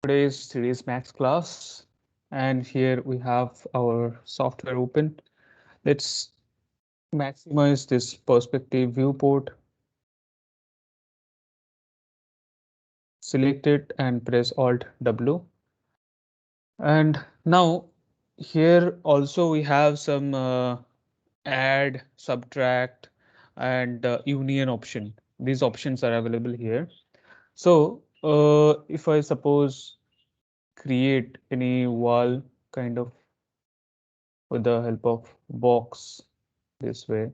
Today's 3DSMAX class, and here we have our software open. Let's maximize this perspective viewport. Select it and press Alt W. And now here also we have some add, subtract, and union option. These options are available here. So if I suppose create any wall kind of with the help of box this way.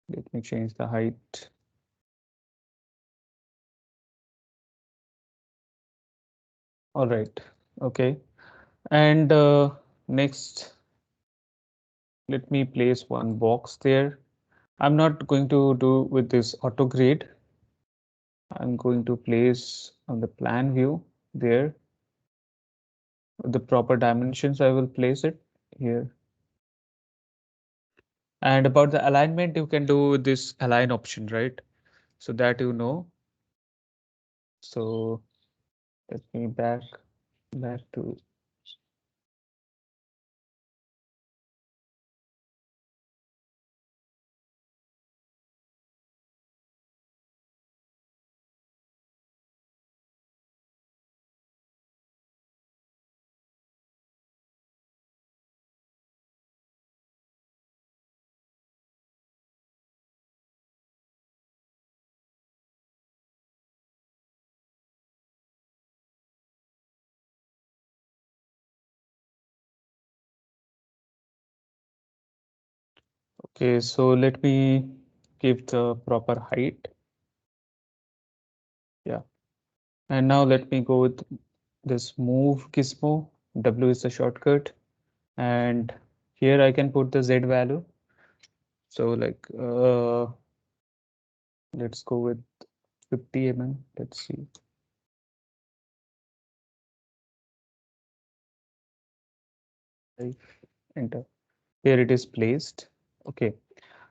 Let me change the height. All right. Okay. And next, let me place one box there. I'm not going to do with this auto grid. I'm going to place on the plan view there. The proper dimensions, I will place it here. And about the alignment, you can do this align option, right? So that you know. So let me back to okay. So let me give the proper height. Yeah. And now let me go with this move gizmo. W is the shortcut. And here I can put the Z value. So like, let's go with 50 mm. Let's see. Enter. Here it is placed. Okay.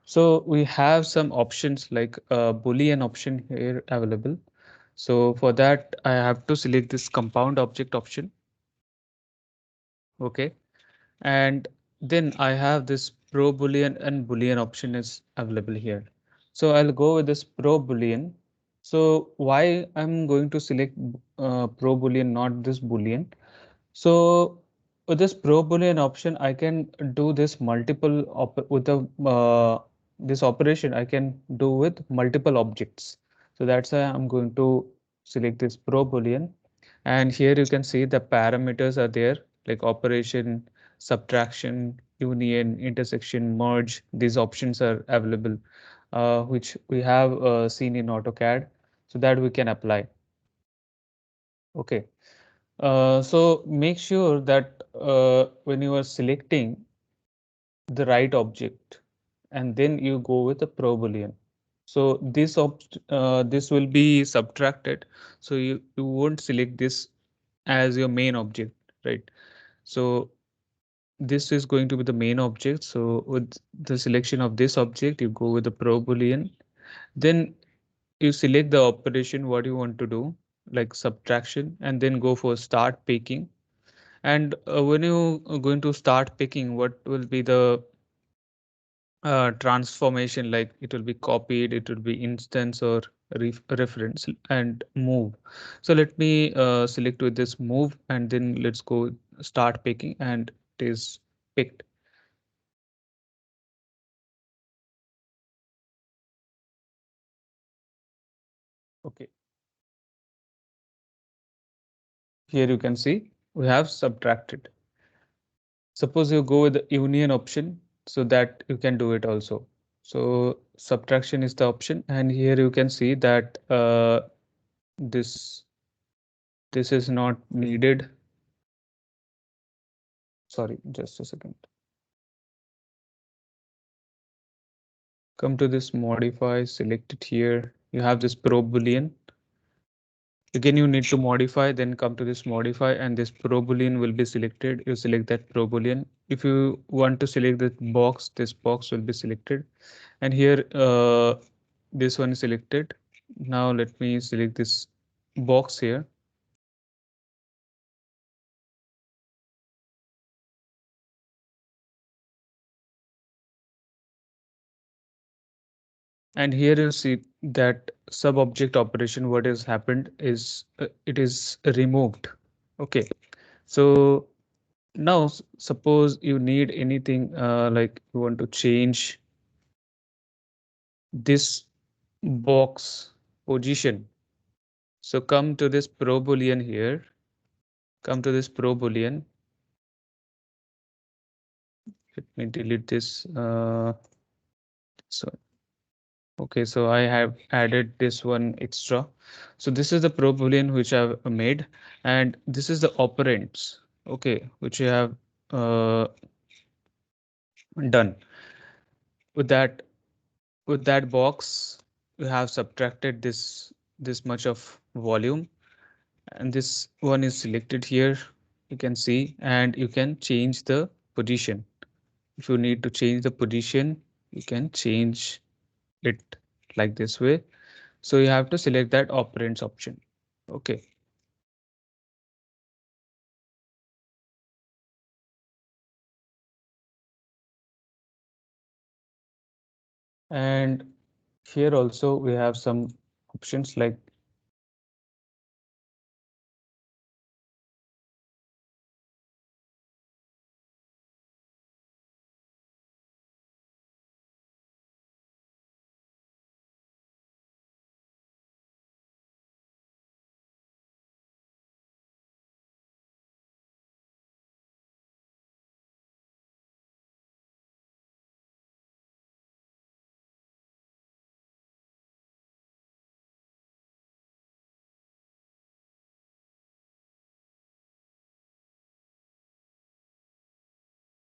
So we have some options like a Boolean option here available. So for that, I have to select this compound object option. Okay. And then I have this pro boolean and boolean option is available here. So I'll go with this pro boolean. So why I'm going to select pro boolean, not this boolean? So with this pro boolean option, I can do this multiple with the this operation I can do with multiple objects. So that's why I'm going to select this pro boolean. And here you can see the parameters are there like operation, subtraction, union, intersection, merge. These options are available, which we have seen in AutoCAD, so that we can apply. Okay. So make sure that when you are selecting the right object and then you go with the pro boolean. So this will be subtracted. So you won't select this as your main object, right? So this is going to be the main object. So with the selection of this object, you go with the pro boolean. Then you select the operation what you want to do, like subtraction, and then go for start picking. And when you are going to start picking, what will be the transformation? Like it will be copied, it will be instance or reference and move. So let me select with this move and then let's go start picking and it is picked. Okay. Here you can see we have subtracted. Suppose you go with the union option so that you can do it also. So subtraction is the option and here you can see that this this is not needed. Sorry, just a second. Come to this modify, select it here. You have this pro boolean. Again, you need to modify, then come to this modify, and this pro boolean will be selected. You select that pro boolean. If you want to select this box will be selected. And here this one is selected. Now let me select this box here. And here you see that sub object operation, what has happened is it is removed. Okay, so now suppose you need anything like you want to change this box position. So come to this pro boolean here, come to this pro boolean. Let me delete this. So okay, so I have added this one extra. So this is the pro boolean which I've made, and this is the operands, okay, which you have uh, done. With that box, you have subtracted this much of volume, and this one is selected here. You can see, and you can change the position. If you need to change the position, you can change it like this way. So you have to select that operands option. Okay. And here also we have some options like,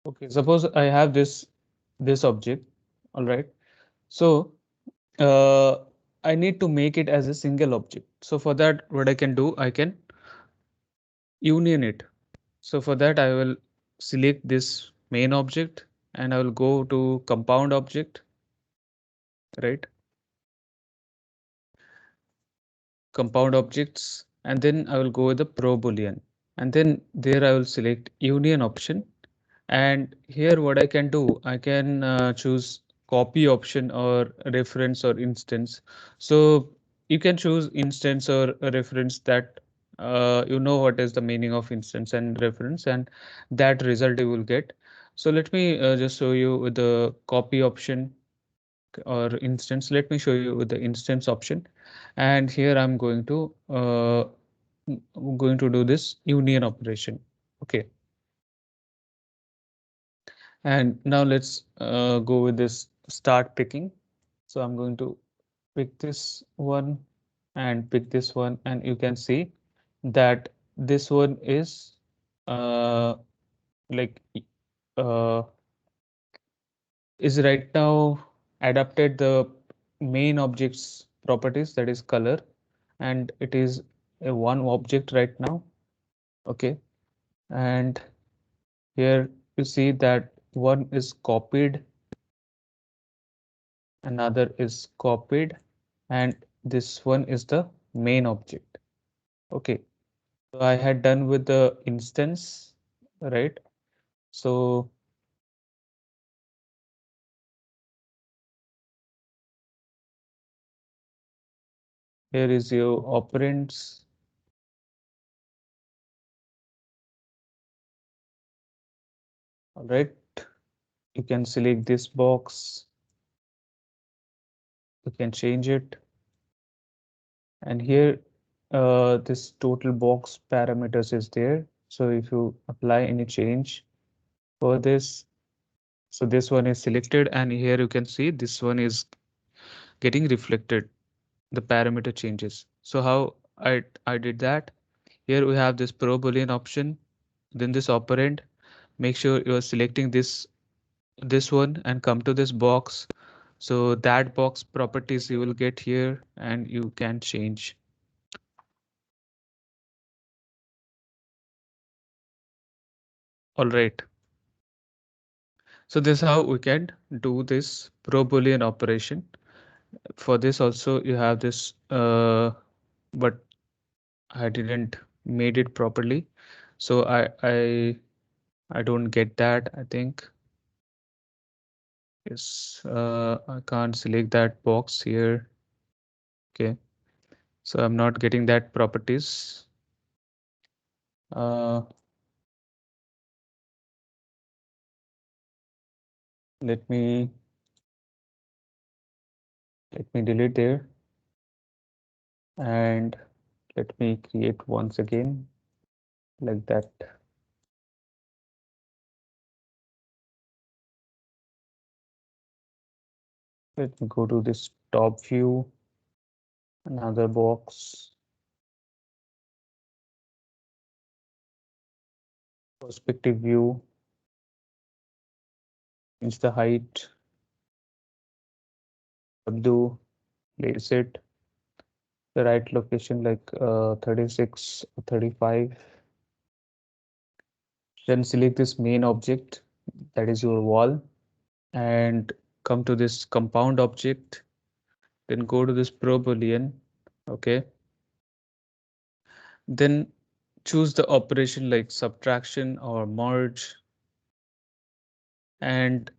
okay, suppose I have this object, all right. So uh, I need to make it as a single object. So for that, what I can do, I can union it. So for that, I will select this main object and I will go to compound object, right? Compound objects, and then I will go with the pro boolean, and then there I will select union option. And here what I can do, I can choose copy option or reference or instance. So you can choose instance or a reference that you know what is the meaning of instance and reference, and that result you will get. So let me just show you with the copy option or instance. Let me show you with the instance option. And here I'm going to do this union operation. Okay. And now let's go with this start picking. So I'm going to pick this one and pick this one, and you can see that this one is uh, like uh, is right now adapted the main object's properties, that is color, and it is a one object right now. Okay, and here you see that one is copied, another is copied, and this one is the main object. Okay, so I had done with the instance, right? So here is your operands. All right, you can select this box, you can change it, and here this total box parameters is there. So if you apply any change for this, so this one is selected, and here you can see this one is getting reflected, the parameter changes. So how I did that, here we have this pro boolean option, then this operand. Make sure you are selecting this one and come to this box. So that box properties you will get here, and you can change. All right. So this is how we can do this pro Boolean operation. For this also you have this, but I didn't made it properly. So I don't get that, I think. Yes, I can't select that box here. Okay, so I'm not getting that properties. Uh, let me delete there and let me create once again like that. Let me go to this top view, another box, perspective view, change the height, subdue, place it the right location like 36 or 35. Then select this main object, that is your wall, and come to this compound object, then go to this pro boolean. Okay, then choose the operation like subtraction or merge, and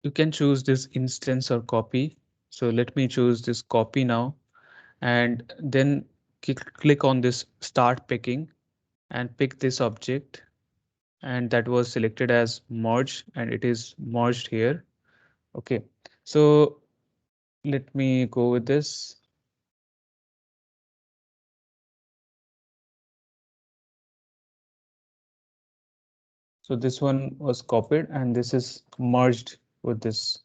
you can choose this instance or copy. So let me choose this copy now, and then click on this start picking and pick this object, and that was selected as merge and it is merged here. Okay, so let me go with this. So this one was copied and this is merged with this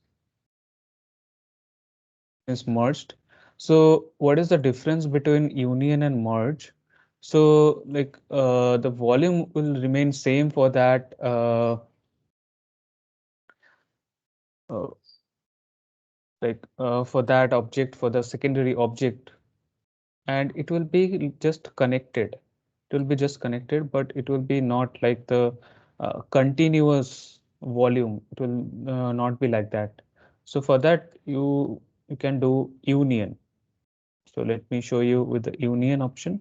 is merged. So what is the difference between union and merge? So like the volume will remain same for that uh, for that object, for the secondary object, and it will be just connected. It will be just connected, but it will be not like the continuous volume. It will not be like that. So for that you can do union. So let me show you with the union option.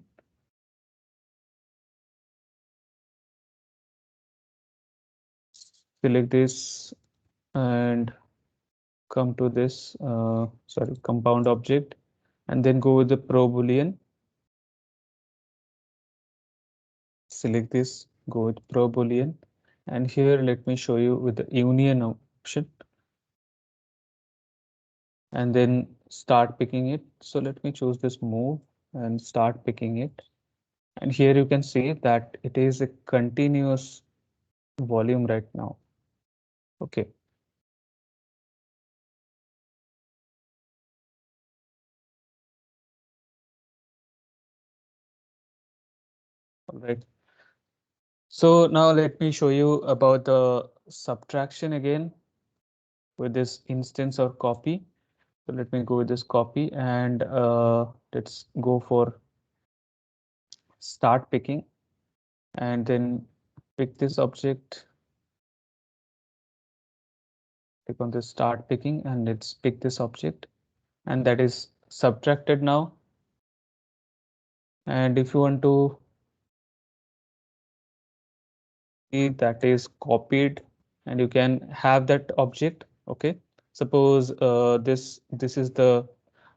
Select this and come to this sorry, compound object, and then go with the pro boolean. Select this, go with pro boolean, and here let me show you with the union option, and then start picking it. So let me choose this move and start picking it. And here you can see that it is a continuous volume right now. Okay. All right. So now let me show you about the subtraction again with this instance or copy. So let me go with this copy and let's go for start picking and then pick this object, click on this start picking and let's pick this object, and that is subtracted now. And if you want to see, that is copied and you can have that object. Okay, suppose this is the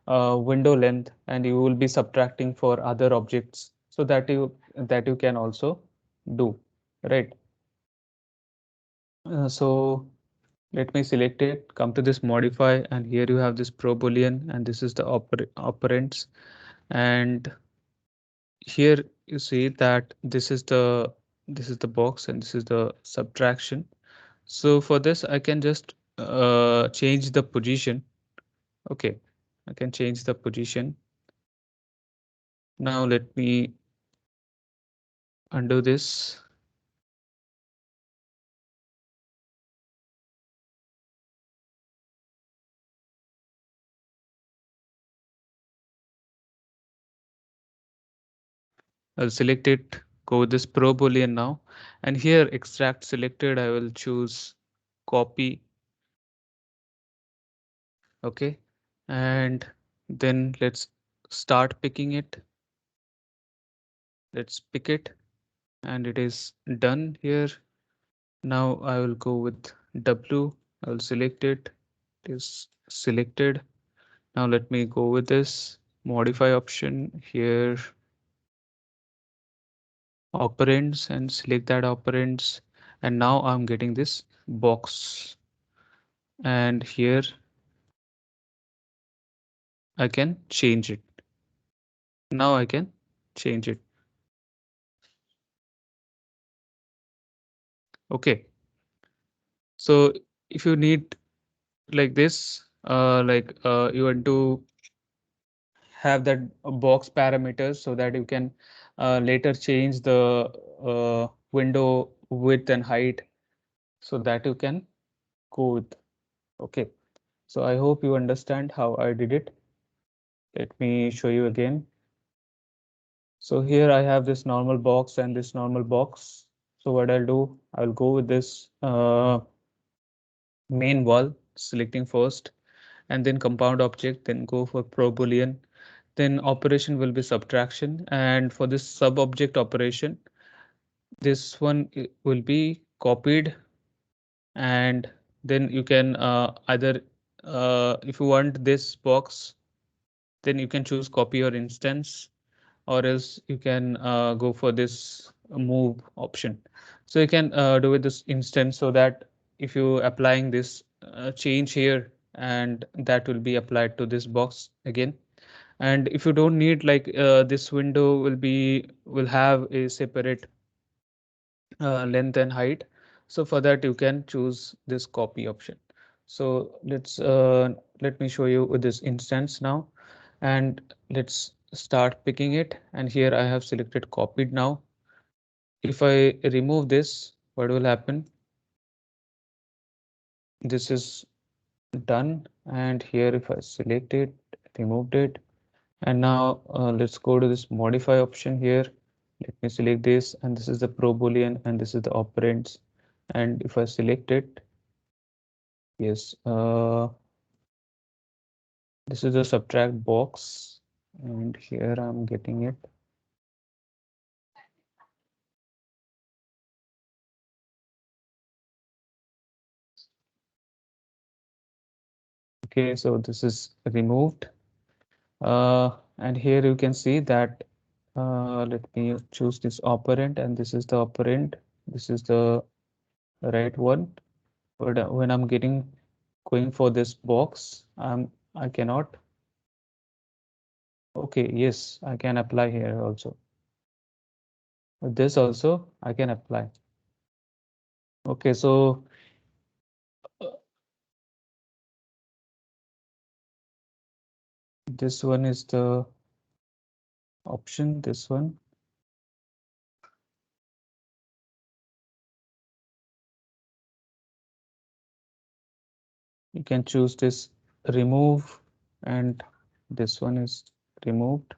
window length and you will be subtracting for other objects, so that you can also do, right? So let me select it, come to this modify, and here you have this pro boolean and this is the operands, and here you see that this is the box and this is the subtraction. So for this I can just change the position. Okay, I can change the position. Now let me undo this. I'll select it, go with this pro boolean now, and here extract selected, I will choose copy. Okay, and then let's start picking it. Let's pick it, and it is done here. Now I will go with W. I will select it. It is selected. Now let me go with this modify option here, operands, and select that operands. And now I'm getting this box. And here I can change it. Now I can change it. Okay. So if you need like this, you want to have that box parameters so that you can later change the window width and height so that you can go with. Okay, so I hope you understand how I did it. Let me show you again. So here I have this normal box and this normal box. So what I'll do, I'll go with this main wall, selecting first, and then compound object, then go for pro boolean. Then operation will be subtraction, and for this sub object operation, this one will be copied, and then you can either if you want this box, then you can choose copy or instance, or else you can go for this move option. So you can do with this instance, so that if you applying this change here, and that will be applied to this box again. And if you don't need, like this window will have a separate length and height, so for that you can choose this copy option. So let me show you with this instance now, and let's start picking it. And here I have selected copied. Now if I remove this, what will happen? This is done, and here if I select it, removed it. And now let's go to this modify option here. Let me select this, and this is the pro boolean, and this is the operands. And if I select it, yes, this is the subtract box, and here I'm getting it. Okay, so this is removed. And here you can see that let me choose this operand, and this is the operand. This is the right one. But when I'm going for this box, I cannot. Okay, yes, I can apply here also. This also I can apply. Okay, so uh, this one is the option, this one. You can choose this remove, and this one is removed.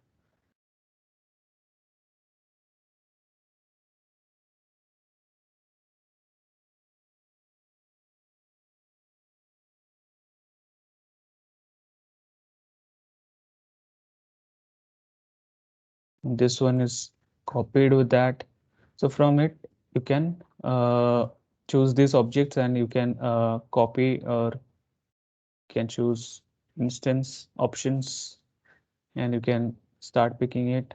This one is copied with that. So from it, you can choose these objects, and you can copy, or can choose instance options, and you can start picking it.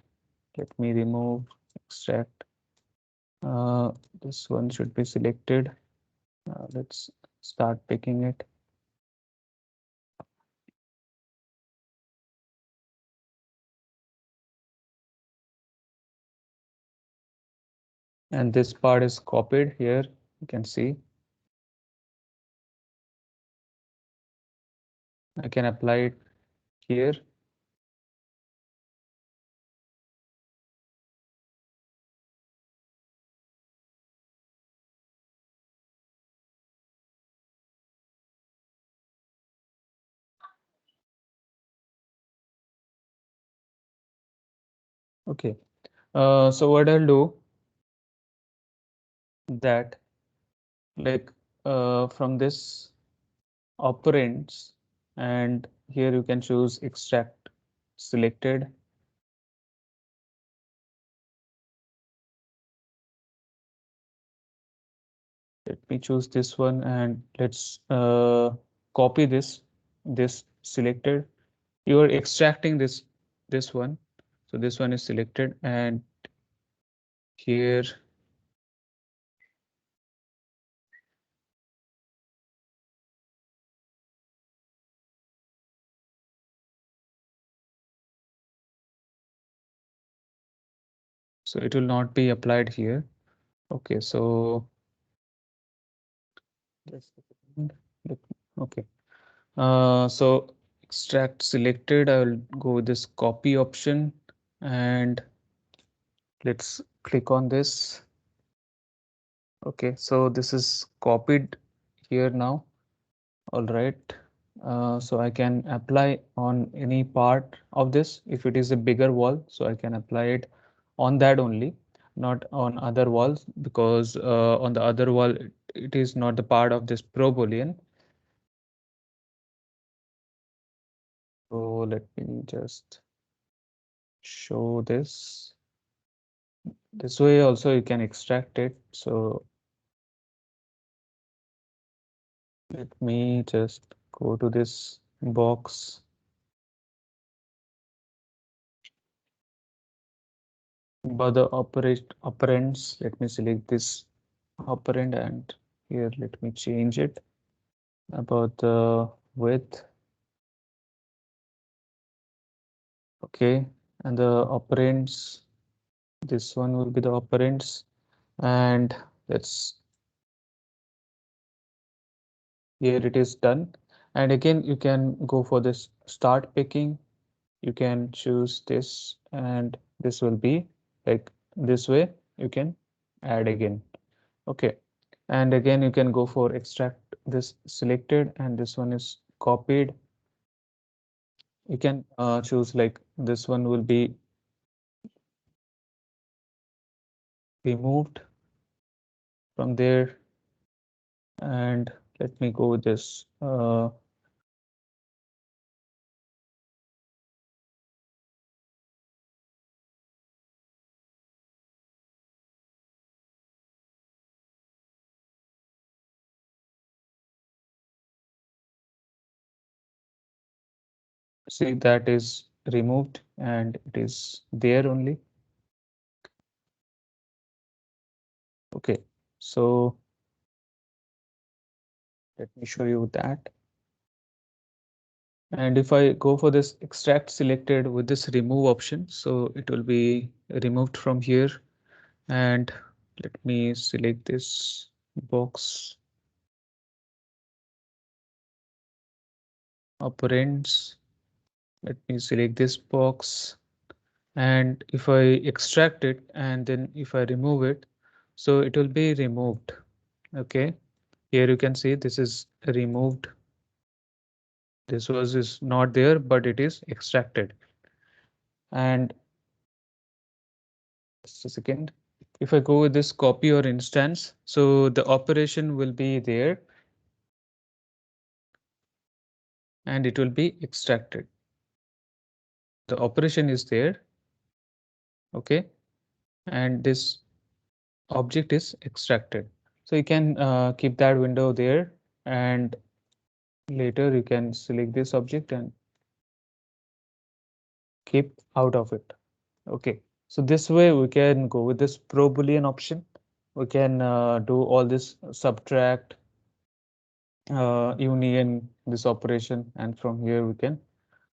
Let me remove, extract. This one should be selected. Let's start picking it. And this part is copied here. You can see I can apply it here. Okay. So what I'll do, that like from this operands, and here you can choose extract selected. Let me choose this one and let's copy this selected. You are extracting this one, so this one is selected, and here so it will not be applied here. Okay, so just a second. Okay, so extract selected, I will go with this copy option, and let's click on this. Okay, so this is copied here now. All right. So I can apply on any part of this. If it is a bigger wall, so I can apply it on that only, not on other walls, because on the other wall, it is not the part of this Pro Boolean. So let me just show this. This way also you can extract it. So let me just go to this box. But the operands, let me select this operand, and here let me change it about the width. Okay, and the operands, this one will be the operands, and let's, here it is done. And again you can go for this start picking. You can choose this, and this will be like this way. You can add again. Okay, and again you can go for extract this selected, and this one is copied. You can choose like this one will be removed from there, and let me go with this. See, that is removed and it is there only. Okay, so let me show you that. And if I go for this extract selected with this remove option, so it will be removed from here. And let me select this box operands. Let me select this box, and if I extract it and then if I remove it, so it will be removed. Okay, here you can see this is removed. This was is not there, but it is extracted. And just a second, if I go with this copy or instance, so the operation will be there and it will be extracted. The operation is there, okay, and this object is extracted. So you can keep that window there, and later you can select this object and keep out of it. Okay, so this way we can go with this pro boolean option. We can do all this subtract, union, this operation, and from here we can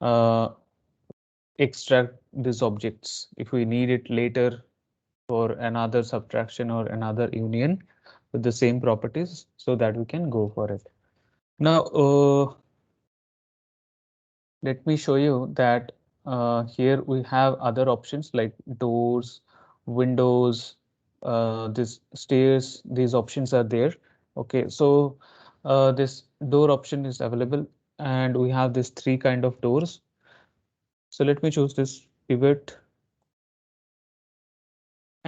uh, extract these objects if we need it later for another subtraction or another union with the same properties, so that we can go for it. Now, let me show you that here we have other options like doors, windows, this stairs, these options are there. Okay, so this door option is available, and we have this three kind of doors. So let me choose this pivot,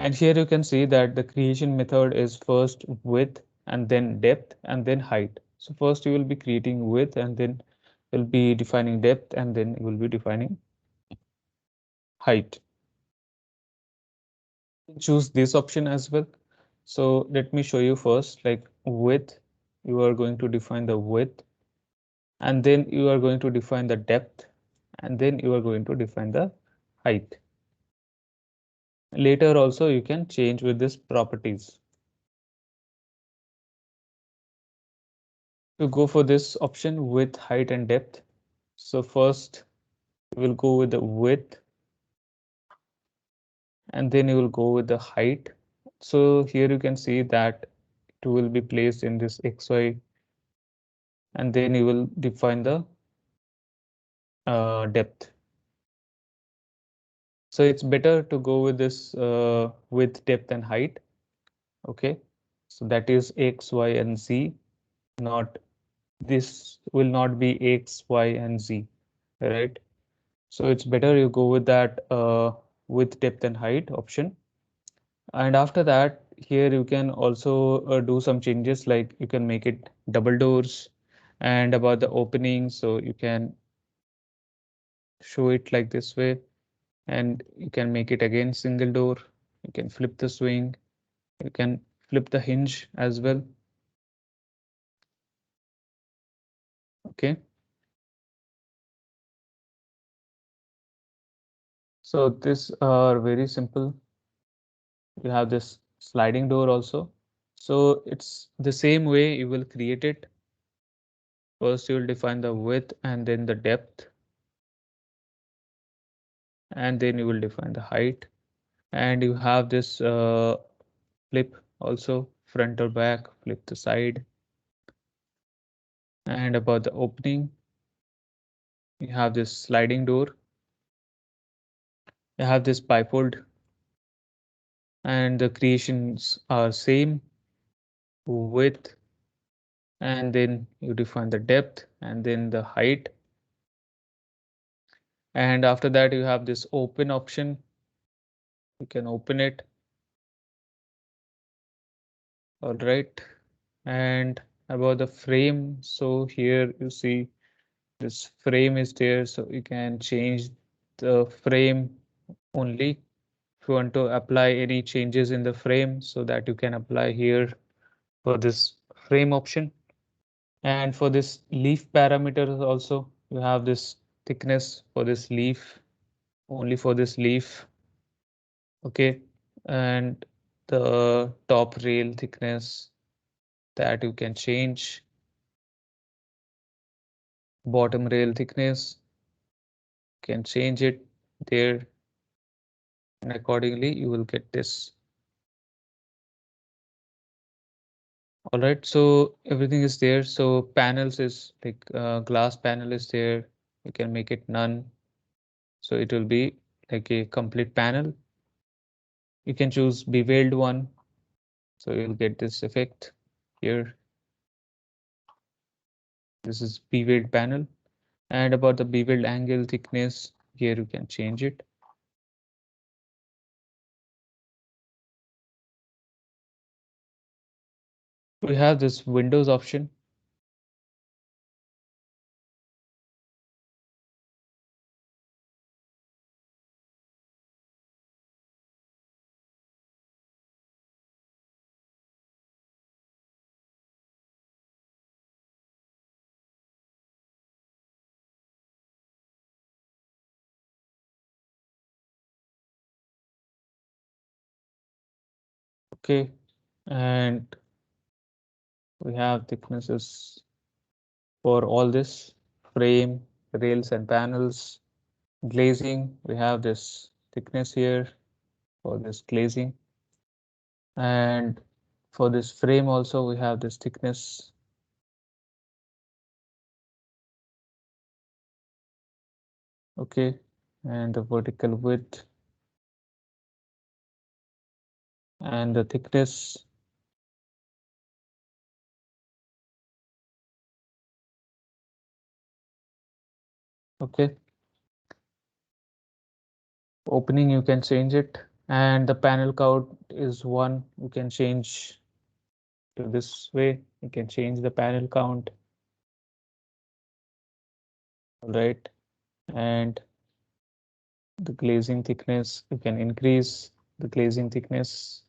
And here you can see that the creation method is first width and then depth and then height. So first you will be creating width and then you'll be defining depth and then you will be defining height. Choose this option as well. So let me show you first, like width, you are going to define the width and then you are going to define the depth and then you are going to define the height. Later also you can change with this properties. To go for this option width, height and depth. So first you will go with the width and then you will go with the height. So here you can see that it will be placed in this XY and then you will define the depth. So it's better to go with this width, depth and height. Okay, so that is X, Y and Z, not this will not be X, Y and Z, right? So it's better you go with that width, depth and height option. And after that, here you can also do some changes, like you can make it double doors and about the opening. So you can show it like this way and you can make it again single door. You can flip the swing. You can flip the hinge as well. Okay. So this are very simple. You have this sliding door also. So it's the same way you will create it. First you will define the width and then the depth and then you will define the height. And you have this flip also, front or back, flip the side. And about the opening, you have this sliding door. You have this bifold and the creations are same, width and then you define the depth and then the height. And after that you have this open option. You can open it. All right. And about the frame, so here you see this frame is there, so you can change the frame only. If you want to apply any changes in the frame, so that you can apply here for this frame option. And for this leaf parameters also, you have this thickness for this leaf, only for this leaf. Okay. And the top rail thickness that you can change, bottom rail thickness, can change it there, and accordingly you will get this. All right, so everything is there. So panels is like glass panel is there. You can make it none. So it will be like a complete panel. You can choose beveled one. So you'll get this effect here. This is beveled panel. And about the beveled angle thickness, here you can change it. We have this Windows option. Okay, and we have thicknesses for all this frame, rails and panels. Glazing, we have this thickness here for this glazing. And for this frame also, we have this thickness. Okay, and the vertical width and the thickness. Okay, opening you can change it and the panel count is 1. You can change to this way. You can change the panel count. All right, and the glazing thickness, you can increase the glazing thickness.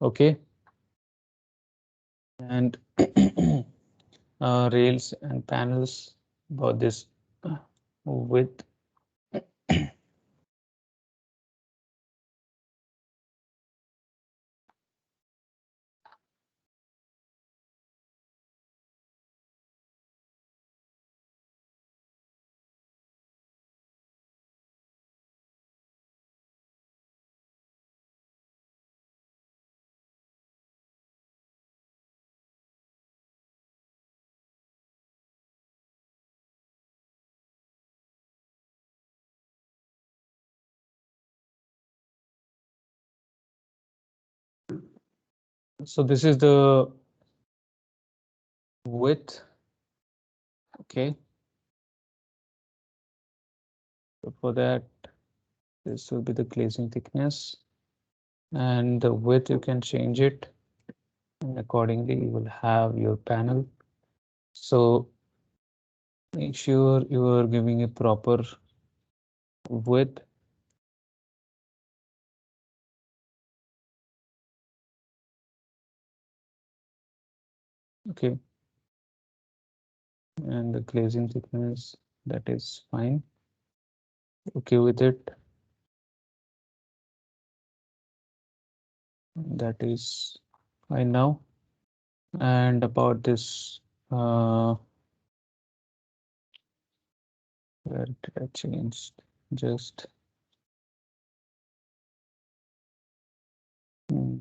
Okay, and rails and panels about this width. So this is the width. Okay, so for that, this will be the glazing thickness, and the width you can change it, and accordingly you will have your panel. So make sure you are giving a proper width. Okay, and the glazing thickness, that is fine. Okay with it, that is fine now. And about this, where did I change? Just hmm,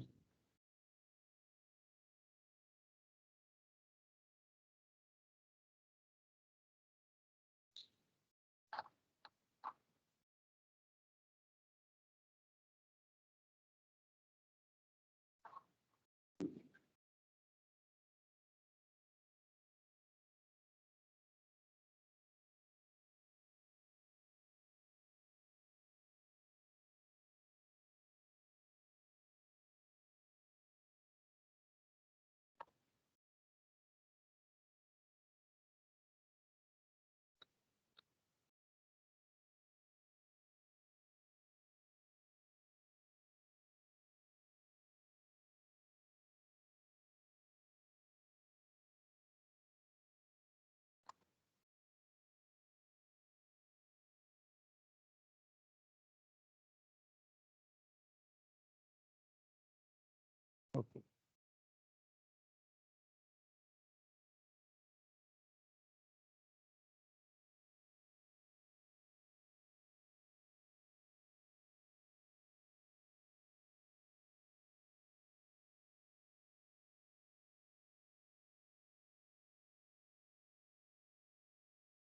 okay.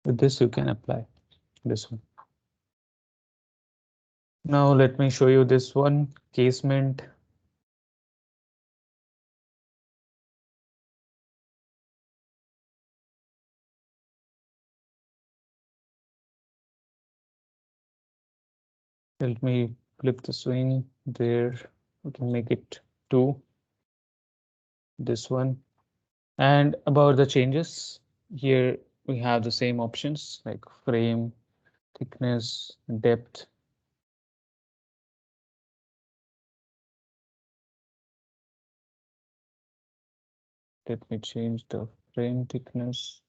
With this you can apply this one. Now let me show you this one, casement. Let me flip the swing there. We can make it 2, this one. And about the changes, here we have the same options like frame, thickness, depth. Let me change the frame thickness.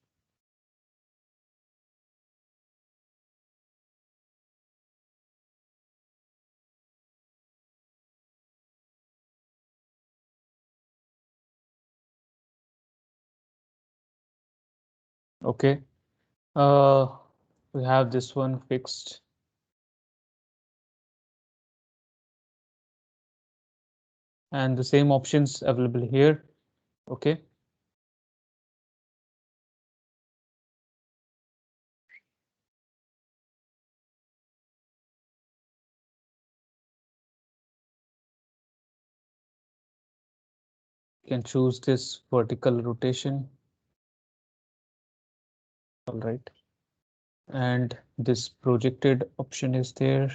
Okay. Uh, we have this one fixed. And the same options available here. Okay. You can choose this vertical rotation All right. And this projected option is there.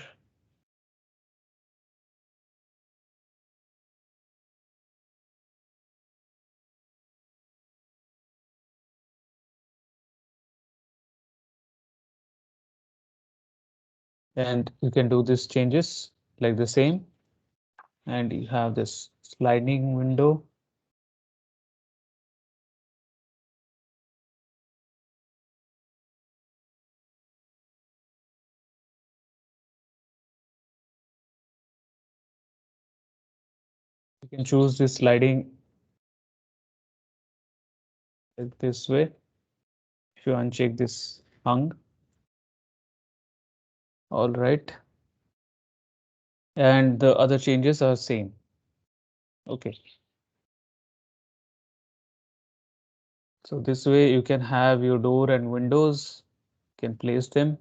And you can do these changes like the same. And you have this sliding window. You can choose this sliding like this way. If you uncheck this hung, all right. And the other changes are same. Okay. So this way you can have your door and windows, can place them.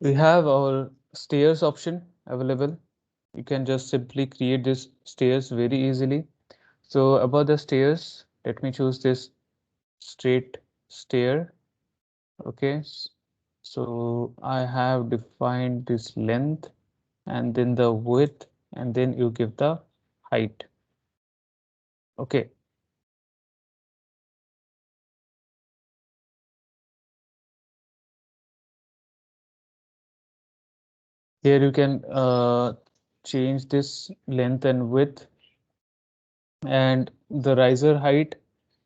We have our stairs option available. You can just simply create this stairs very easily. So about the stairs, let me choose this straight stair. Okay. So I have defined this length and then the width and then you give the height. Okay. Here you can change this length and width and the riser height,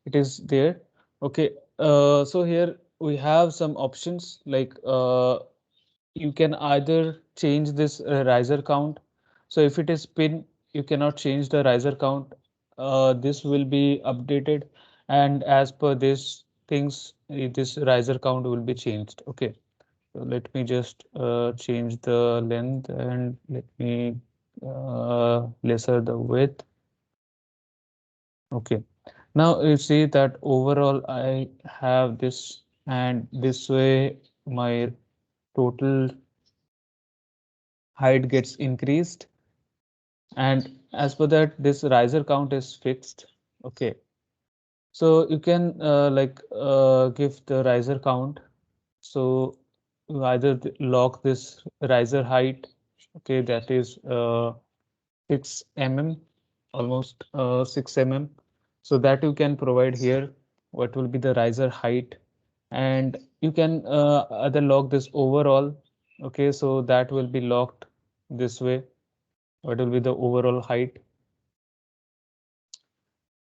it is there. Okay, so here we have some options like you can either change this riser count. So if it is pin, you cannot change the riser count. This will be updated, and as per this things, this riser count will be changed. Okay, so let me just change the length and let me lesser the width. Okay. Now you see that overall I have this and this way my total height gets increased and as per that this riser count is fixed. Okay. So you can give the riser count. So you either lock this riser height. Okay, that is 6 mm, almost 6 mm. So that you can provide here. What will be the riser height? And you can either lock this overall. Okay, so that will be locked this way. What will be the overall height?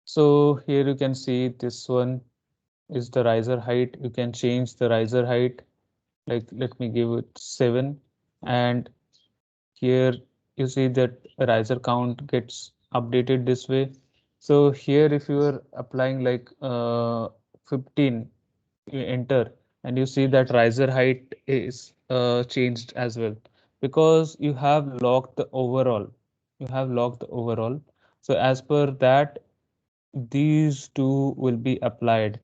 So here you can see this one is the riser height. You can change the riser height. Like let me give it 7 and here you see that riser count gets updated this way. So here if you are applying like 15, you enter and you see that riser height is changed as well because you have locked the overall. You have locked the overall. So as per that, these two will be applied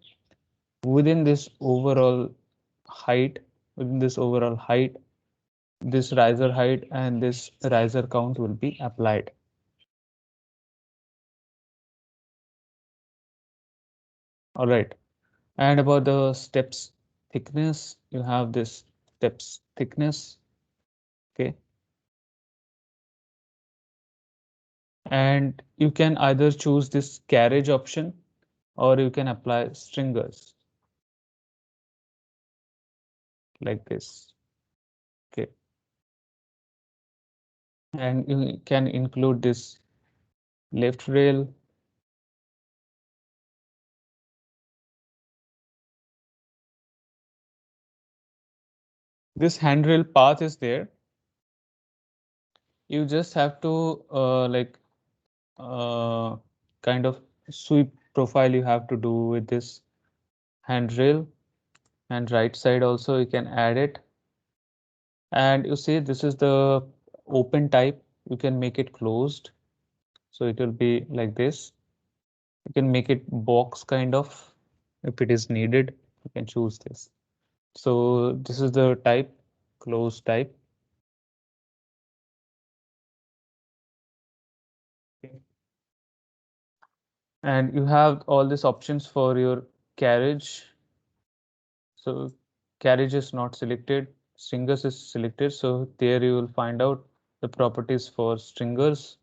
within this overall height, within this overall height this riser height and this riser count will be applied. All right. And about the steps thickness, you have this steps thickness. Okay. And you can either choose this carriage option or you can apply stringers like this. Okay. And you can include this left rail. This handrail path is there. You just have to uh, kind of sweep profile you have to do with this handrail and right side also you can add it and you see this is the open type. You can make it closed so it will be like this. You can make it box kind of if it is needed. You can choose this. So this is the type, closed type. Okay. And you have all these options for your carriage. So carriage is not selected, stringers is selected. So there you will find out the properties for stringers.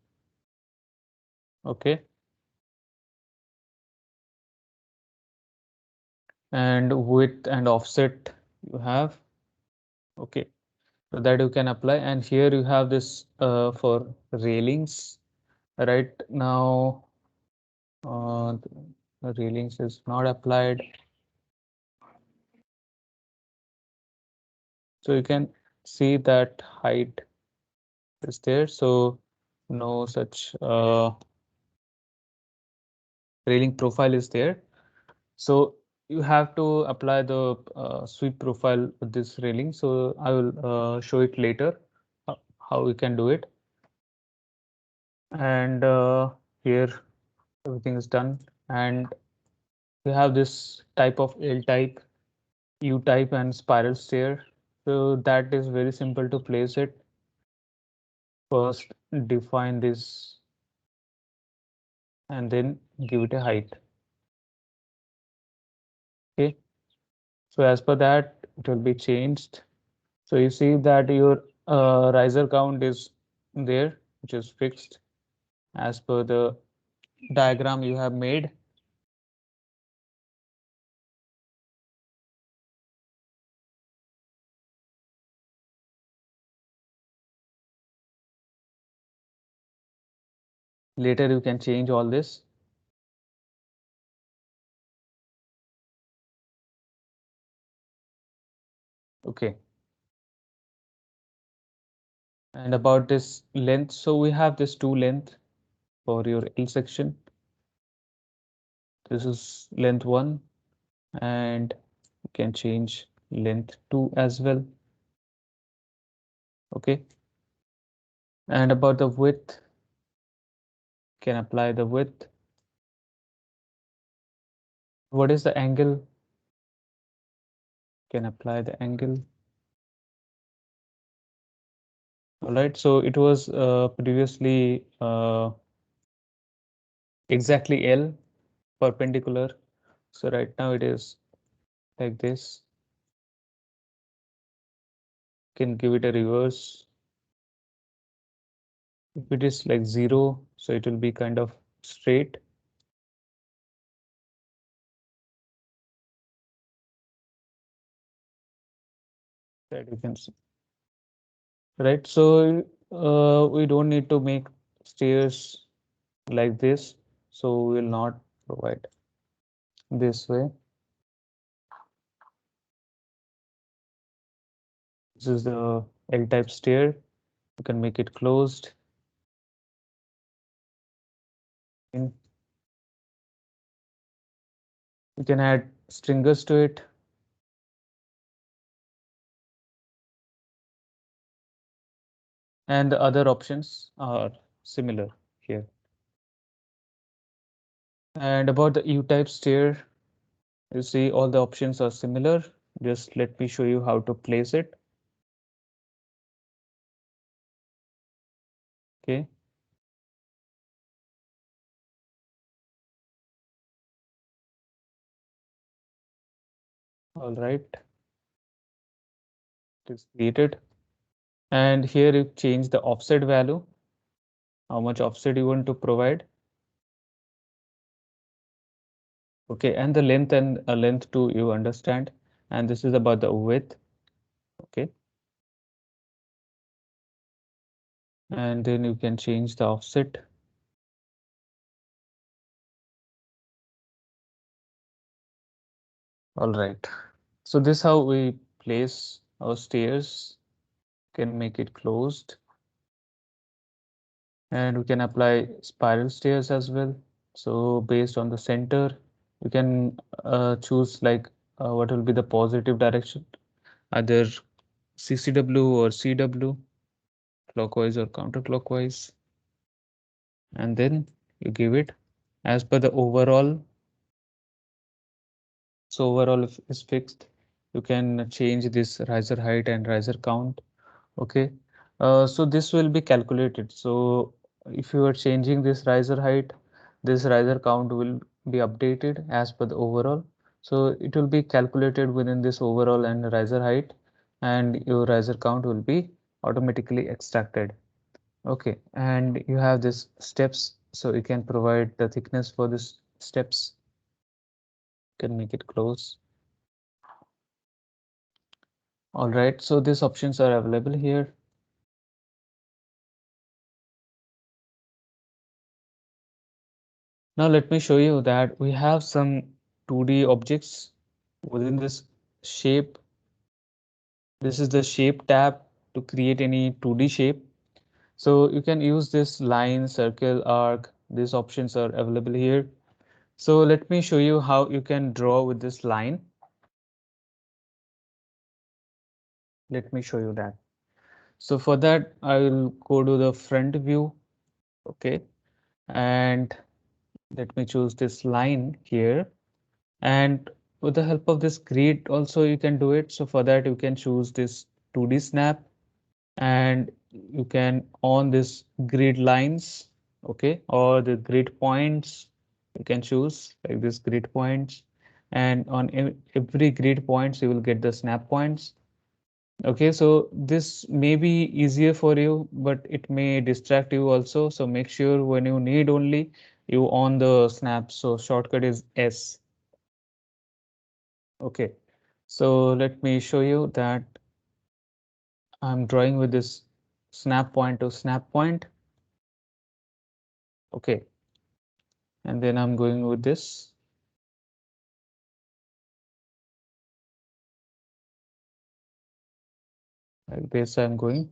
Okay. And width and offset you have. Okay. So that you can apply. And here you have this for railings. Right now, the railings is not applied. So you can see that height is there. So no such railing profile is there. So you have to apply the sweep profile with this railing. So I will show it later how we can do it. And here everything is done. And we have this type of L type, U type, and spiral stair. So that is very simple to place it. First, define this and then give it a height. Okay. So as per that, it will be changed. So you see that your riser count is there, which is fixed as per the diagram you have made. Later you can change all this. Okay. And about this length, so we have this two length for your L section. This is length 1 and you can change length 2 as well. Okay. And about the width, can apply the width. What is the angle? Can apply the angle. All right, so it was previously exactly L perpendicular. So right now it is like this. Can give it a reverse. If it is like 0, so it will be kind of straight. That you can see. Right, so we don't need to make stairs like this. So we will not provide this way. This is the L-type stair. You can make it closed. You can add stringers to it. And the other options are similar here. And about the U-type stair, you see all the options are similar. Just let me show you how to place it. Okay. All right. It is created. And here you change the offset value, how much offset you want to provide. Okay, and the length and length too, you understand. And this is about the width. Okay. And then you can change the offset. All right. So this is how we place our stairs. Can make it closed. And we can apply spiral stairs as well. So based on the center, you can choose like what will be the positive direction, either CCW or CW, clockwise or counterclockwise. And then you give it as per the overall. So overall is fixed. You can change this riser height and riser count. Okay. So this will be calculated. So if you are changing this riser height, this riser count will be updated as per the overall. So it will be calculated within this overall and riser height, and your riser count will be automatically extracted. Okay, and you have this steps, so you can provide the thickness for this steps. You can make it close. All right, so these options are available here. Now let me show you that we have some 2D objects within this shape. This is the shape tab to create any 2D shape. So you can use this line, circle, arc. These options are available here. So let me show you how you can draw with this line. Let me show you that. So for that, I will go to the front view. Okay. And let me choose this line here. And with the help of this grid also you can do it. So for that you can choose this 2D snap, and you can on this grid lines, okay, or the grid points. You can choose like this grid points, and on every grid points you will get the snap points. Okay, so this may be easier for you, but it may distract you also. So make sure when you need only you on the snap. So shortcut is S. Okay, so let me show you that I'm drawing with this snap point to snap point. Okay, and then I'm going with this like this. I'm going.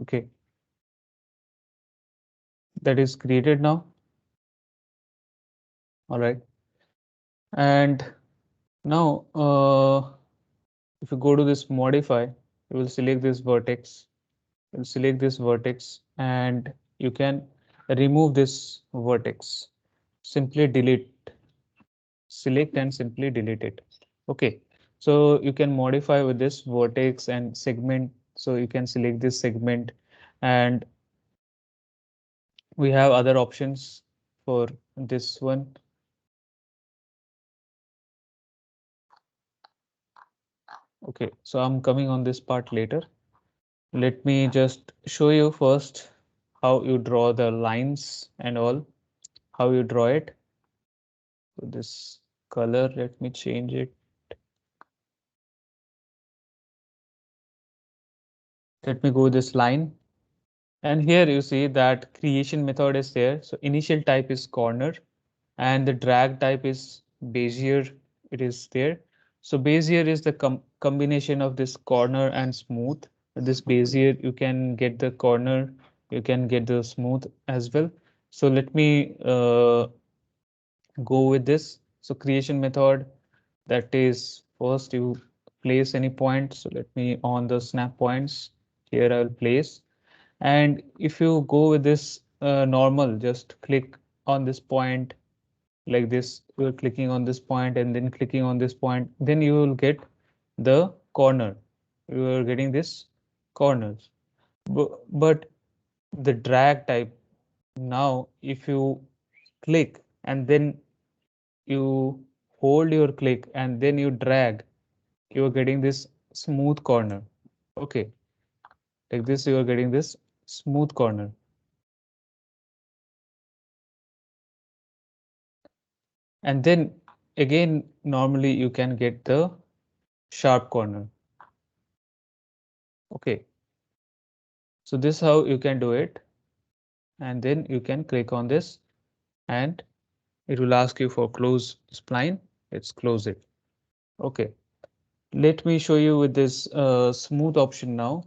Okay, that is created now. All right, and now if you go to this modify, you will select this vertex. You'll select this vertex, and you can remove this vertex. Simply delete, select and simply delete it. Okay, so you can modify with this vertex and segment. So you can select this segment, and we have other options for this one. Okay, so I'm coming on this part later. Let me just show you first how you draw the lines and all, how you draw it. So this color, let me change it. Let me go this line. And here you see that creation method is there. So initial type is corner, and the drag type is Bezier. It is there. So Bezier is the combination of this corner and smooth. With this Bezier, you can get the corner, you can get the smooth as well. So let me go with this. So creation method, that is first you place any point. So let me on the snap points here I will place. And if you go with this normal, just click on this point like this. You're clicking on this point and then clicking on this point, then you will get the corner. You are getting this corners. But the drag type, now if you click and then you hold your click and then you drag, you are getting this smooth corner. Okay, like this you are getting this smooth corner. And then again normally you can get the sharp corner. Okay, so this is how you can do it, and then you can click on this and it will ask you for close spline. Let's close it. Okay, let me show you with this smooth option now.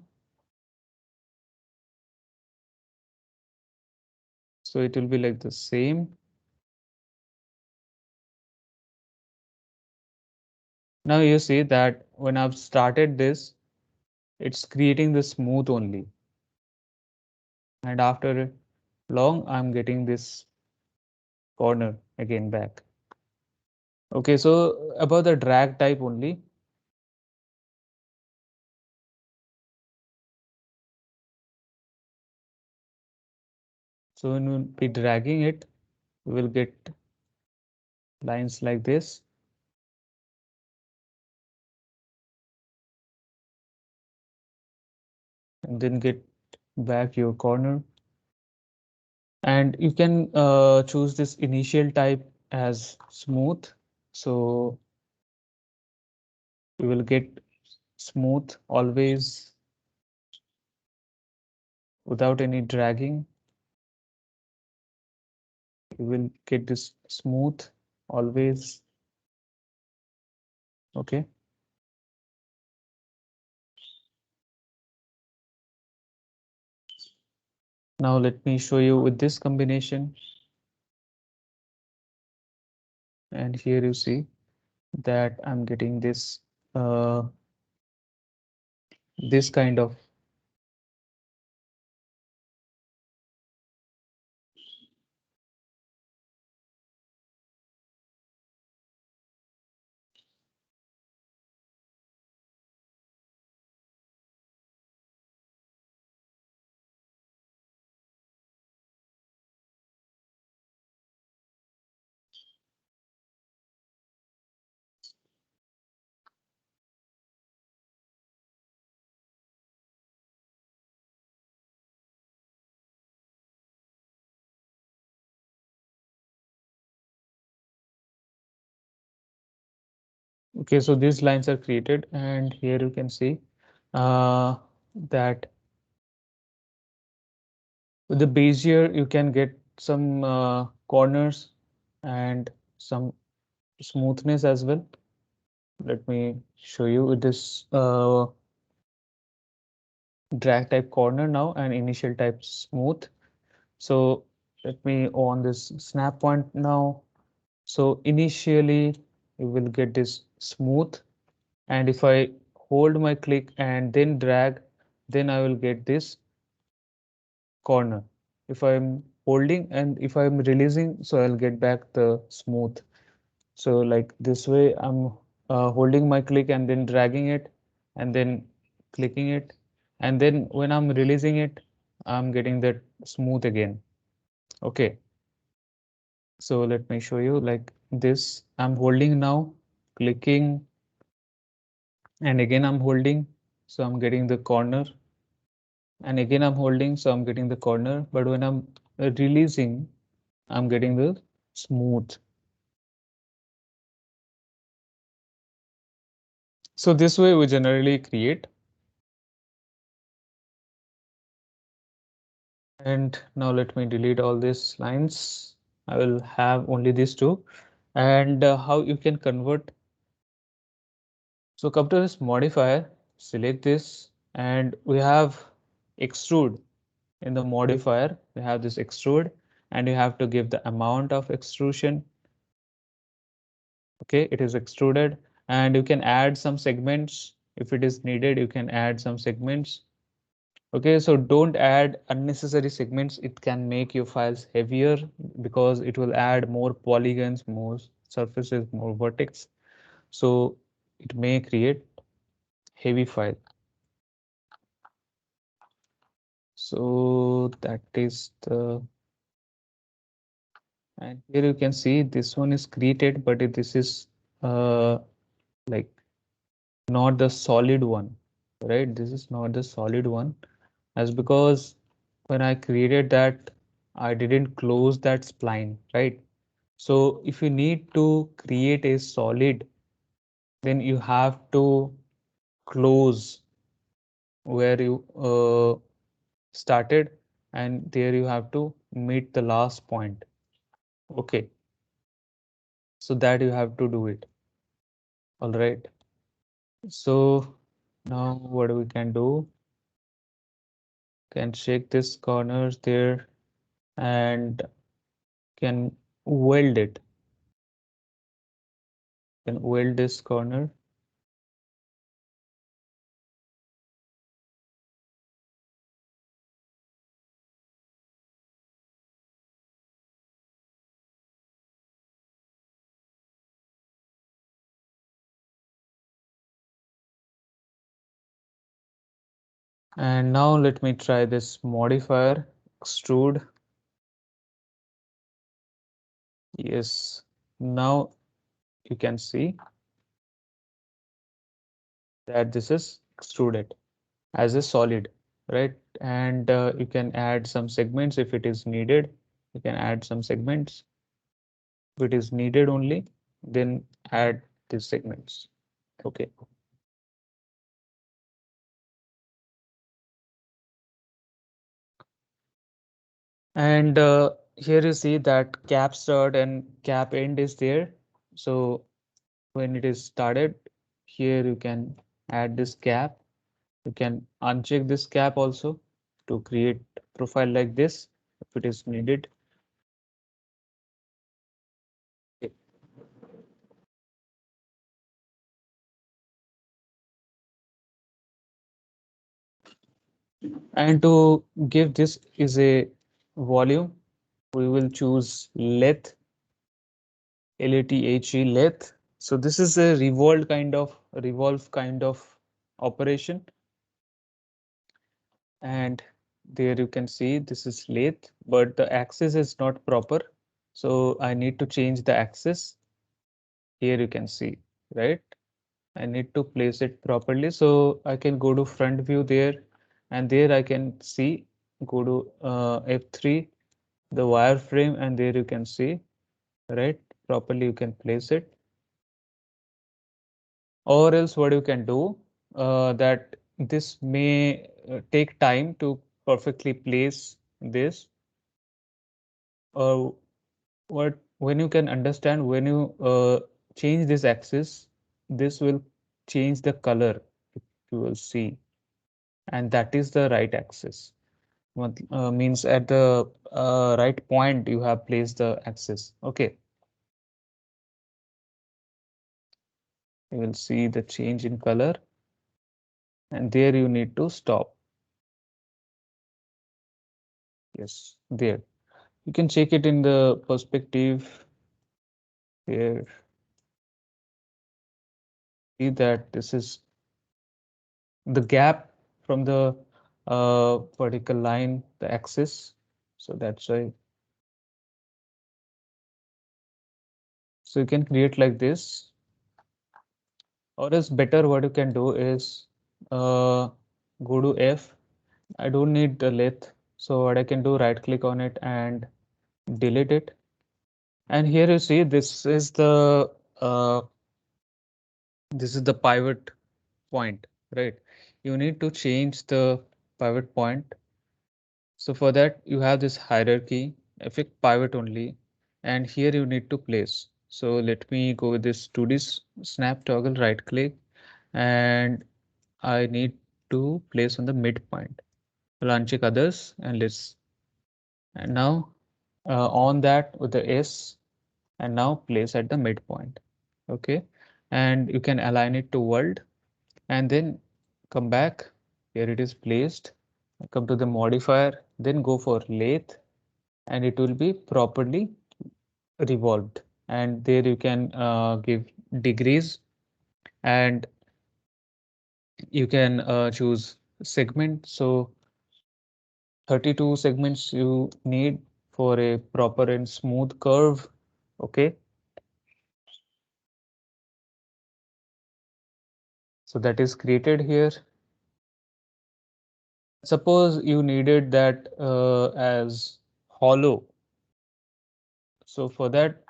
So it will be like the same. Now you see that when I've started this, it's creating the smooth only. And after long, I'm getting this corner again back. Okay, so about the drag type only. So when we'll be dragging it, we will get lines like this. And then get back your corner. And you can choose this initial type as smooth. So you will get smooth always without any dragging. You will get this smooth always. Okay. Now let me show you with this combination. And here you see that I'm getting uh, this kind of. Okay, so these lines are created, and here you can see uh, that with the Bezier you can get some corners and some smoothness as well. Let me show you with this drag type corner now and initial type smooth. So let me on this snap point now. So initially you will get this smooth, and if I hold my click and then drag, then I will get this corner. If I'm holding and if I'm releasing, so I'll get back the smooth. So like this way, I'm holding my click and then dragging it and then clicking it. And then when I'm releasing it, I'm getting that smooth again. Okay. So let me show you like this. I'm holding now, clicking, and again I'm holding. So I'm getting the corner. And again I'm holding, so I'm getting the corner. But when I'm releasing, I'm getting the smooth. So this way we generally create. And now let me delete all these lines. I will have only these two. And how you can convert. So come to this modifier, select this, and we have extrude in the modifier. We have this extrude, and you have to give the amount of extrusion. Okay, it is extruded, and you can add some segments if it is needed. You can add some segments. Okay, so don't add unnecessary segments. It can make your files heavier because it will add more polygons, more surfaces, more vertex. So it may create heavy file. So that is the, and here you can see this one is created, but this is like not the solid one, right? This is not the solid one, as because when I created that, I didn't close that spline, right? So if you need to create a solid, then you have to close where you started, and there you have to meet the last point. Okay, so that you have to do it. All right. So now what we can do? Can shake this corners there and can weld it. Can weld this corner. And now let me try this modifier, extrude. Yes, now you can see that this is extruded as a solid, right? And you can add some segments if it is needed. You can add some segments if it is needed only, then add these segments. Okay. And here you see that cap start and cap end is there. So when it is started, here you can add this cap. You can uncheck this cap also to create profile like this if it is needed. And to give this is a volume, we will choose lathe, LATHE lathe. So this is a revolve kind of operation. And there you can see this is lathe, but the axis is not proper. So I need to change the axis. Here you can see, right? I need to place it properly. So I can go to front view there, and there I can see, go to F3, the wireframe, and there you can see, right? Properly you can place it. Or else what you can do, that this may take time to perfectly place this, or what when you can understand, when you change this axis, this will change the color, you will see, and that is the right axis. Means at the right point you have placed the axis. Okay, you will see the change in color, and there you need to stop. Yes, there you can check it in the perspective. Here, see that this is the gap from the vertical line, the axis. So that's why. So you can create like this, or else better what you can do is go to F. I don't need the lathe. So what I can do, right click on it and delete it. And here you see uh, this is the pivot point, right? You need to change the pivot point. So for that you have this hierarchy, effect pivot only, and here you need to place. So let me go with this 2D snap toggle, right click, and I need to place on the midpoint. I'll uncheck others and let's, and now on that with the S, and now place at the midpoint. Okay, and you can align it to world, and then come back. Here it is placed. Come to the modifier, then go for lathe, and it will be properly revolved. And there you can give degrees, and you can choose segment. So 32 segments you need for a proper and smooth curve. Okay, so that is created here. Suppose you needed that as hollow. So for that,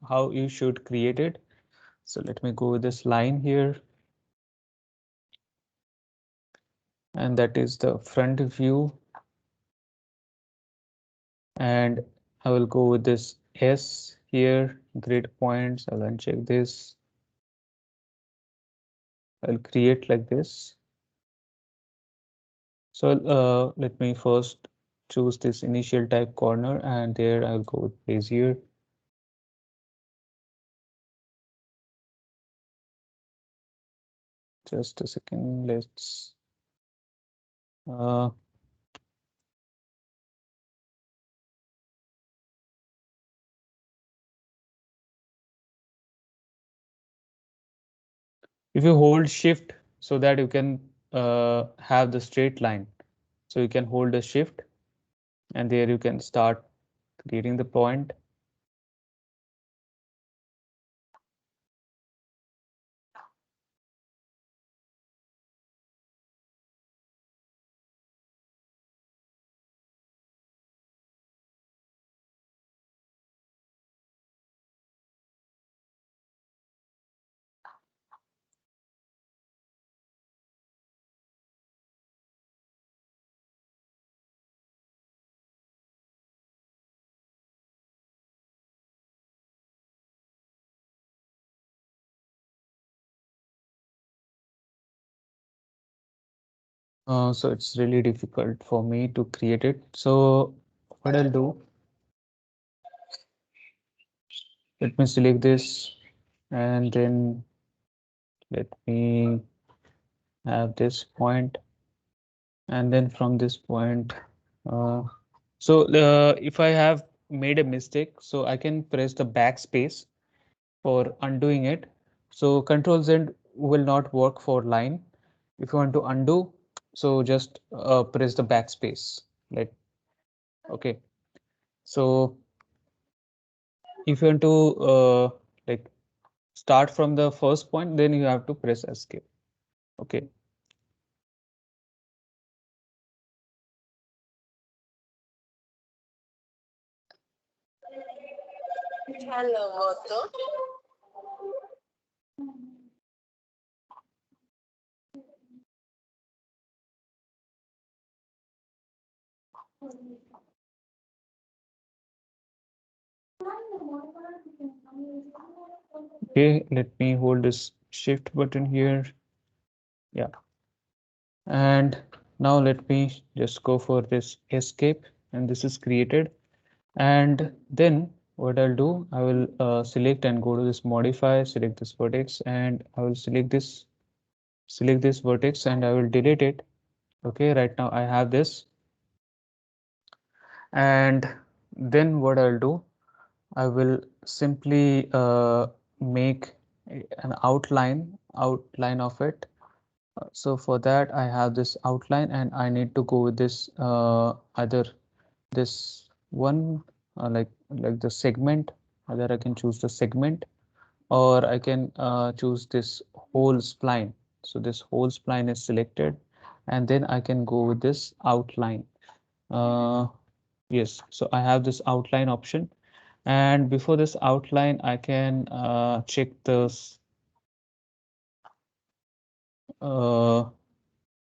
how you should create it. So let me go with this line here, and that is the front view. And I will go with this S here, grid points. I'll uncheck this. I'll create like this. So let me first choose this initial type corner, and there I'll go with Bezier. Just a second, let's uh, if you hold shift so that you can have the straight line. So you can hold the shift and there you can start creating the point. So it's really difficult for me to create it. So what I'll do, let me select this and then let me have this point, and then from this point, uh, if I have made a mistake, so I can press the backspace for undoing it. So Control Z will not work for line. If you want to undo, so just press the backspace. Let Okay. So if you want to like start from the first point, then you have to press escape. Okay. Okay, let me hold this shift button here. Yeah. And now let me just go for this escape, and this is created. And then what I'll do, I will select and go to this modify, select this vertex, and I will select this vertex and I will delete it. Okay, right now I have this. And then what I'll do, I will simply make an outline of it. So for that I have this outline and I need to go with this either this one like the segment, either I can choose the segment or I can choose this whole spline. So this whole spline is selected and then I can go with this outline. Uh, yes, so I have this outline option, and before this outline I can check this uh,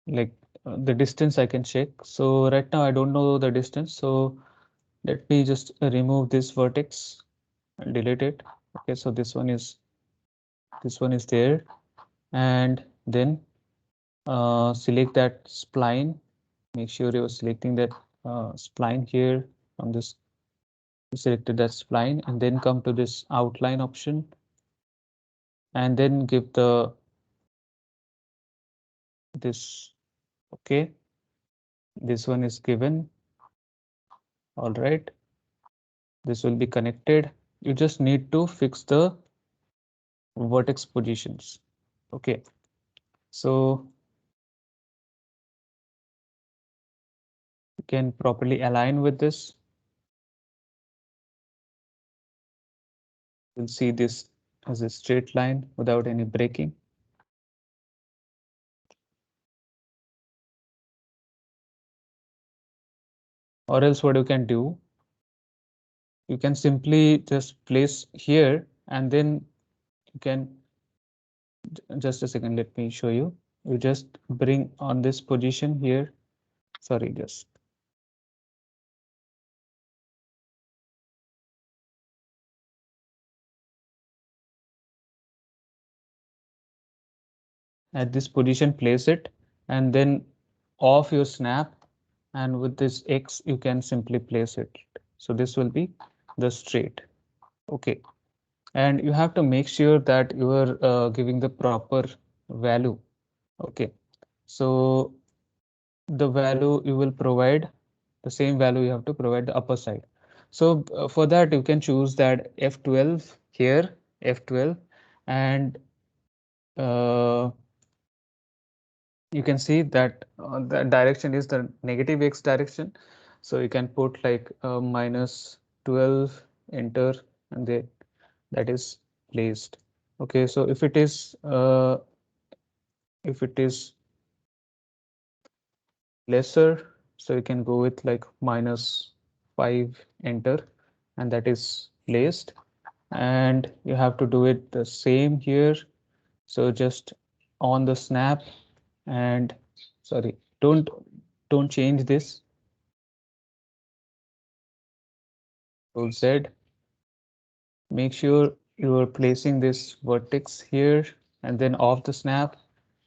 like the distance I can check. So right now I don't know the distance, so let me just remove this vertex and delete it. Okay, so this one is there, and then select that spline. Make sure you're selecting that spline here. From this, you selected that spline, and then come to this outline option, and then give this. Okay, this one is given. All right, this will be connected. You just need to fix the vertex positions. Okay, so you can properly align with this. You'll see this as a straight line without any breaking. Or else what you can do, you can simply just place here and then you can, just a second, let me show you. You just bring on this position here. Sorry, just at this position, place it and then off your snap, and with this X you can simply place it. So this will be the straight. Okay, and you have to make sure that you are giving the proper value. Okay, so the value you will provide, the same value you have to provide the upper side. So for that you can choose that F12 here, F12, and uh, you can see that the direction is the negative x direction. So you can put like minus 12, enter, and then that is placed. Okay, so if it is lesser, so you can go with like minus 5, enter, and that is placed. And you have to do it the same here. So just on the snap, and sorry, don't change this. So Z, make sure you are placing this vertex here, and then off the snap,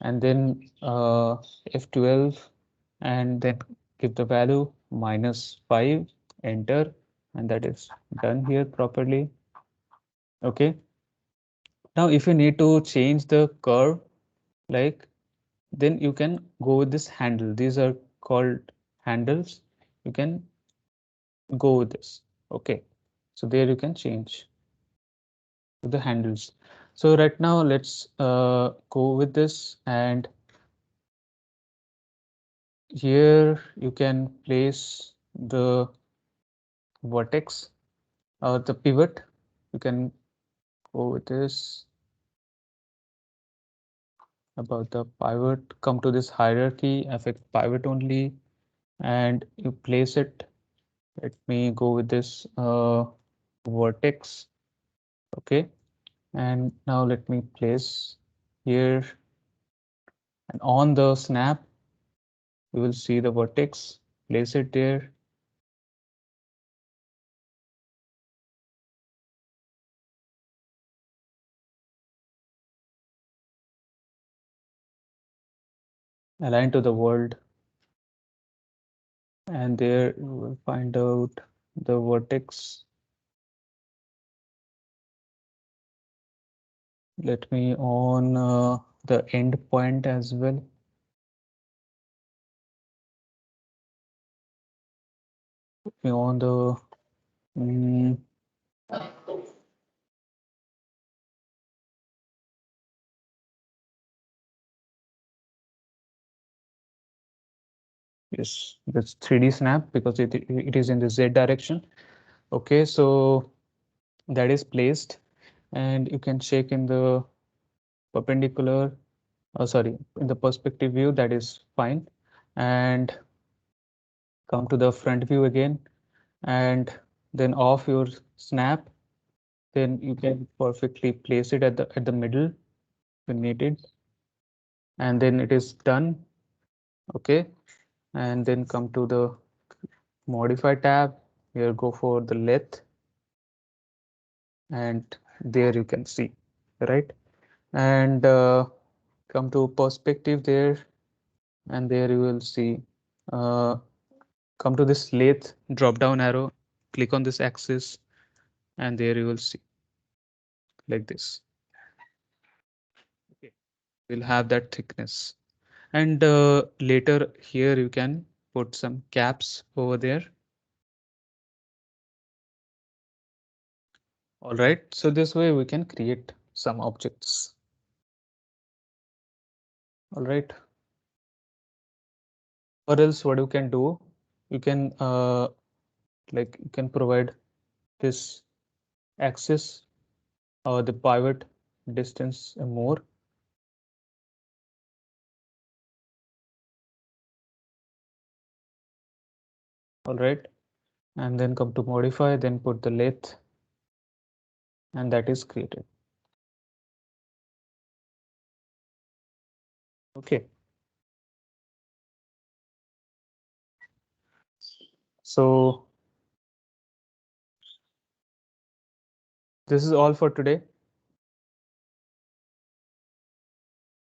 and then F12, and then give the value minus 5, enter, and that is done here properly. Okay, now if you need to change the curve, like, then you can go with this handle. These are called handles. You can go with this. Okay, so there you can change the handles. So right now let's go with this, and here you can place the vertex or the pivot. You can go with this. About the pivot, come to this hierarchy, affect pivot only, and you place it. Let me go with this vertex. Okay, and now let me place here, and on the snap you will see the vertex. Place it there, align to the world, and there you will find out the vertex. Let me on the end point as well. Let me on the mm, yes, that's 3D snap because it is in the Z direction. Okay, so that is placed, and you can check in the perpendicular, sorry, in the perspective view, that is fine. And come to the front view again, and then off your snap, then you can perfectly place it at the middle when needed, and then it is done. Okay, and then come to the modify tab. Here go for the lathe, and there you can see, right? And come to perspective there, and there you will see, uh, come to this lathe drop down arrow, click on this axis, and there you will see like this. Okay, we'll have that thickness, and later here you can put some caps over there. All right, so this way we can create some objects. All right, or else what you can do, you can like you can provide this axis or the pivot distance more. All right, and then come to modify, then put the lathe, and that is created. Okay, so this is all for today.